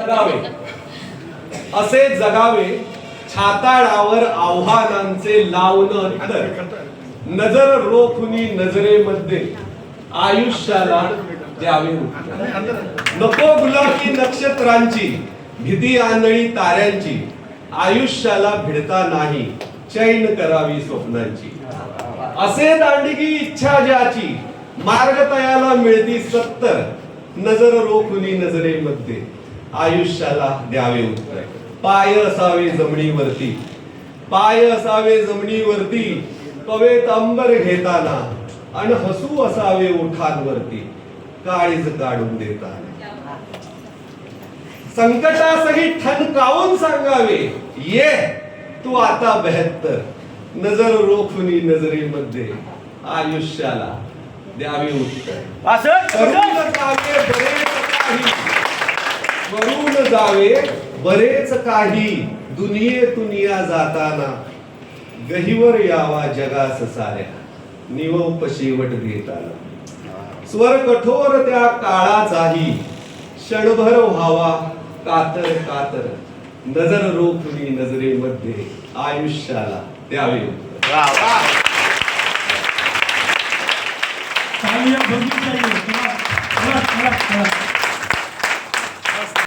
जगावे असे जगावे छाताडावर आव्हानांचे लावणं नजर रोखुनी नजरेमध्ये आयुष्याला द्यावे नको गुलाबी नक्षत्रांची भीती आंधळी ताऱ्यांची आयुष्याला भिडता नाही चैन करावी स्वप्नांची असे दांडगी इच्छा ज्याची मार्ग तयाला मिळती 70 नजर रोखुनी नजरेमध्ये आयुष्याला द्यावे उत्तर पाय असावे जमिनीवरती पाय असावे जमिनीवरती कवेत अंबर घेताना अन हसू असावे ओठांवरती काळीज काढून देताना संकटासही ठणकावून सांगावे ये तू आता 72 नजर रोखुनी नजरेमध्ये आयुष्याला द्यावे उत्तर करून जावे बरेच काही दुनियेतून या जाताना गहिवर यावा जगास साऱ्या निवप शेवट घेताना स्वर कठोर त्या काळाचाही क्षणभर व्हावा कातर कातर नजर रोखुनी नजरेमध्ये आयुष्याला द्यावे उत्तर